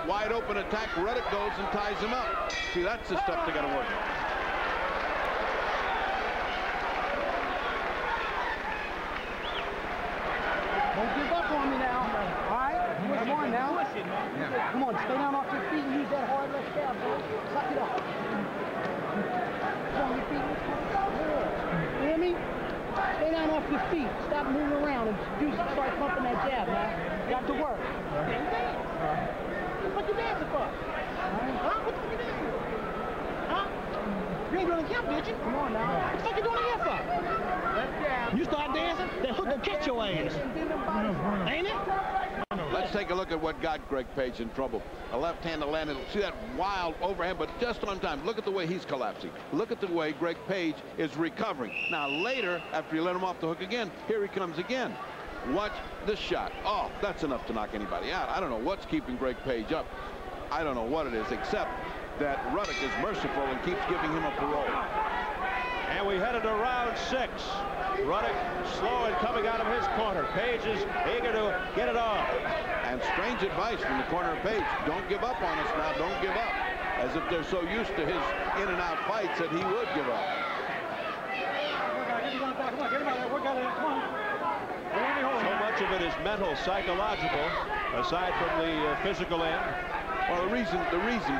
wide open attack. Ruddock goes and ties him up. See, that's the stuff they got to work on. Don't give up on me now. All right? Come on now. Yeah. Come on, stay down off your feet and use that hard left jab, bro. Suck it up. Come on, your feet. You hear me? Stay down off your feet. Stop moving around and start pumping that jab, man. Got to work. What you dancing for? Huh? What you dancing for? Huh? You ain't doing the jump, did you? Come on now. What the fuck you doing here for? You start dancing, that hook will catch your ass. Ain't it? Let's take a look at what got Greg Page in trouble. A left-handed landed. See that wild overhand, but just on time. Look at the way he's collapsing. Look at the way Greg Page is recovering. Now later, after you let him off the hook again, here he comes again. Watch this shot. Oh, that's enough to knock anybody out. I don't know what's keeping Greg Page up. I don't know what it is, except that Ruddock is merciful and keeps giving him a parole. And we headed to round 6. Ruddock slow and coming out of his corner. Page is eager to get it on. And strange advice from the corner of Page. Don't give up on us now. Don't give up. As if they're so used to his in and out fights that he would give up. So much of it is mental, psychological, aside from the physical end. Well, the reason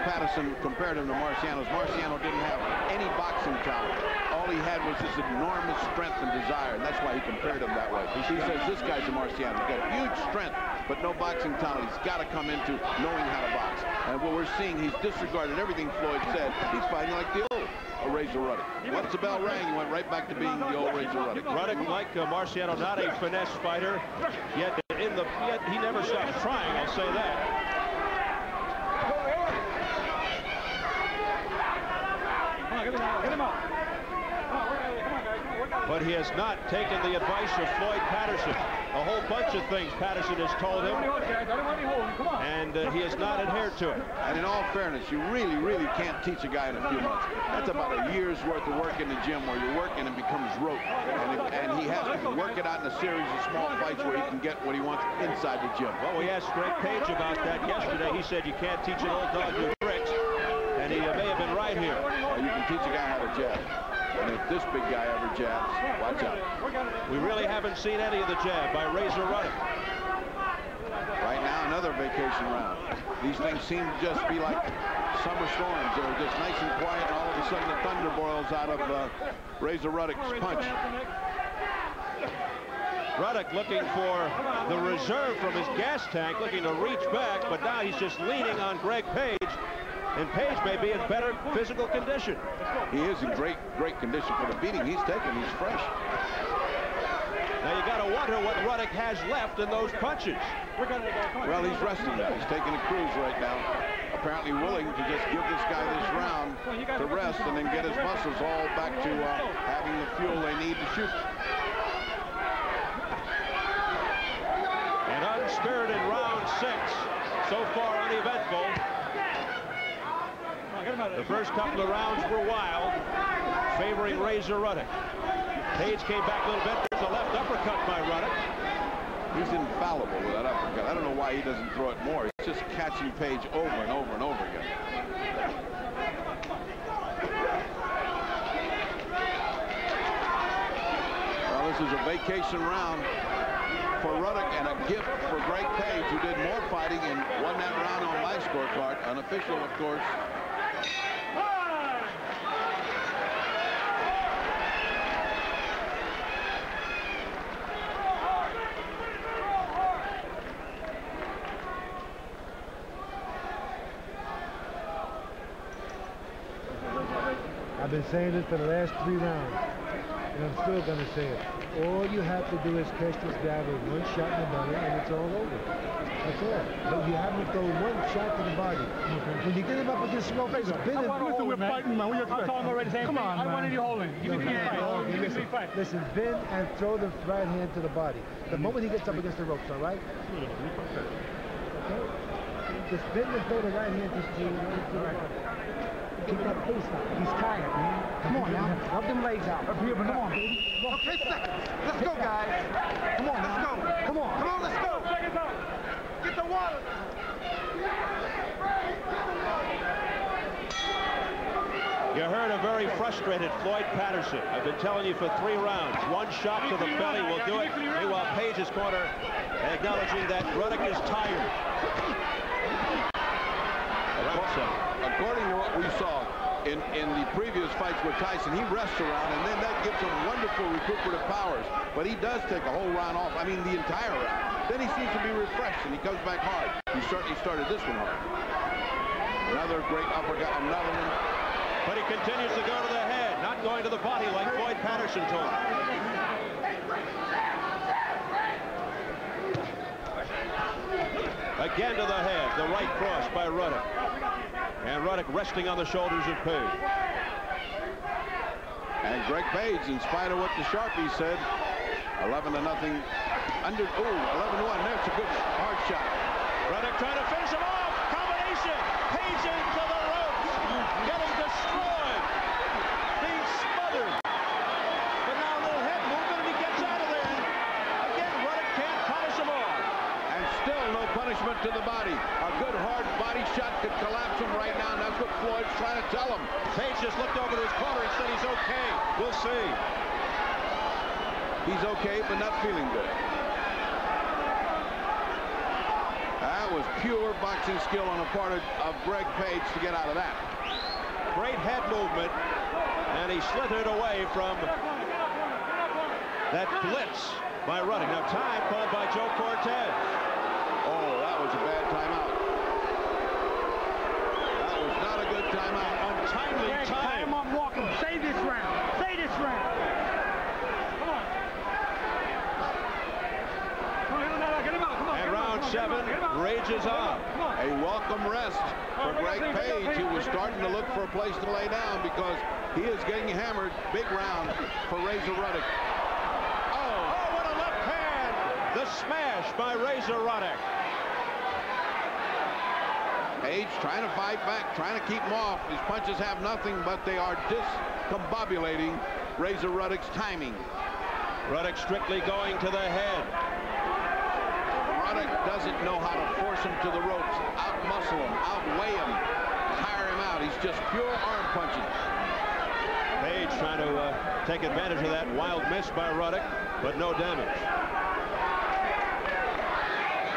Patterson compared him to Marciano is Marciano didn't have any boxing talent. All he had was this enormous strength and desire, and that's why he compared him that way. He says this guy's a Marciano. He's got huge strength, but no boxing talent. He's got to come into knowing how to box. And what we're seeing, he's disregarded everything Floyd said. He's fighting like the old Razor Ruddock. Once the bell rang, he went right back to being the old Razor Ruddock. Ruddock, like Marciano, not a finesse fighter, yet he never stops trying, I'll say that. Get him out. But he has not taken the advice of Floyd Patterson. A whole bunch of things Patterson has told him, and he has not adhered to it. And in all fairness, you really, really can't teach a guy in a few months. That's about a year's worth of work in the gym where you're working and becomes rote. And he has to work it out in a series of small fights where he can get what he wants inside the gym. Well, we asked Greg Page about that yesterday. He said you can't teach an old dog new tricks. And he may have been right here. Well, you can teach a guy how to jab. And if this big guy ever jabs, watch out. We really haven't seen any of the jab by Razor Ruddock. Right now, another vacation round. These things seem to just be like summer storms. They're just nice and quiet, and all of a sudden the thunder boils out of Razor Ruddock's punch. Ruddock looking for the reserve from his gas tank, looking to reach back, but now he's just leaning on Greg Page. And Page may be in better physical condition. He is in great condition for the beating he's taken. He's fresh. Now you got to wonder what Ruddock has left in those punches. Well, he's resting now. He's taking a cruise right now. Apparently willing to just give this guy this round to rest and then get his muscles all back to having the fuel they need to shoot. An unspirited round 6. So far uneventful. The first couple of rounds were wild, favoring Razor Ruddock. Page came back a little bit. There's a left uppercut by Ruddock. He's infallible with that uppercut. I don't know why he doesn't throw it more. He's just catching Page over and over and over again. Well, this is a vacation round for Ruddock and a gift for Greg Page, who did more fighting and won that round on my scorecard. Unofficial, of course. I've been saying this for the last 3 rounds, and I'm still going to say it. All you have to do is catch this guy with one shot in the body, and it's all over. That's all. But you have to throw one shot to the body. When you get him up against the face, listen, we're fighting, man. I'm talking already. Come on, man. I wanted you holding. You can fight. Listen, bend and throw the right hand to the body. The moment he gets up against the ropes, all right? Okay? Just bend and throw the right hand to the right hand. Keep that pace up. He's tired, man. Come on now. Rub them legs out. Come on, baby. Okay, seconds. Let's go, guys. Come on, let's go. Come on, let's go. Get the water. You heard a very frustrated Floyd Patterson. I've been telling you for 3 rounds. One shot to the belly will do it. Meanwhile, Page's corner acknowledging that Ruddock is tired. According to what we saw in the previous fights with Tyson, he rests around, and then that gives him wonderful recuperative powers. But he does take a whole round off. I mean, the entire round. Then he seems to be refreshed, and he comes back hard. He certainly started this one hard. Another great uppercut, another one. But he continues to go to the head, not going to the body like Floyd Patterson told him. Again to the head, the right cross by Ruddock. And Ruddock resting on the shoulders of Page. And Greg Page, in spite of what the Sharpie said, 11-0 under, 11-1. That's a good hard shot. Ruddock trying to finish him off. Combination. Page into the ropes. Getting destroyed. Being smothered. But now a little head movement and he gets out of there. Again, Ruddock can't punish him off. And still no punishment to the body. A good hard body shot could collapse him right now, and that's what Floyd's trying to tell him. Page just looked over to his corner and said he's okay. We'll see. He's okay, but not feeling good. That was pure boxing skill on the part of Greg Page to get out of that. Great head movement, and he slithered away from that blitz by Ruddock. Now time called by Joe Cortez. Oh, that was a bad timeout. That was not a good timeout. Untimely time. Time on Walker. Say this round. Say this round. Come on. Come on, get him out. Come on. And round 7 rages on. A welcome rest for Greg Page, who was starting to look for a place to lay down because he is getting hammered. Big round for Razor Ruddock. Oh, what a left hand. The smash by Razor Ruddock. Page trying to fight back, trying to keep him off. His punches have nothing, but they are discombobulating Razor Ruddock's timing. Ruddock strictly going to the head. Ruddock doesn't know how to force him to the ropes, out-muscle him, outweigh him, tire him out. He's just pure arm punching. Page trying to take advantage of that wild miss by Ruddock, but no damage.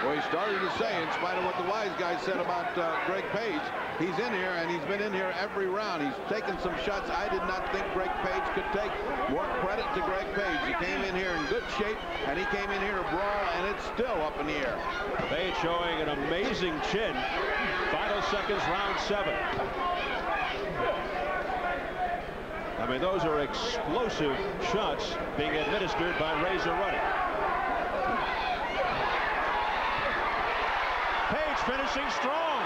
Well, he started to say, in spite of what the wise guy said about Greg Page, he's in here, and he's been in here every round. He's taken some shots I did not think Greg Page could take. More credit to Greg Page. He came in here in good shape, and he came in here to brawl, and it's still up in the air. Page showing an amazing chin. Final seconds, round 7. I mean, those are explosive shots being administered by Razor Ruddock. Page finishing strong.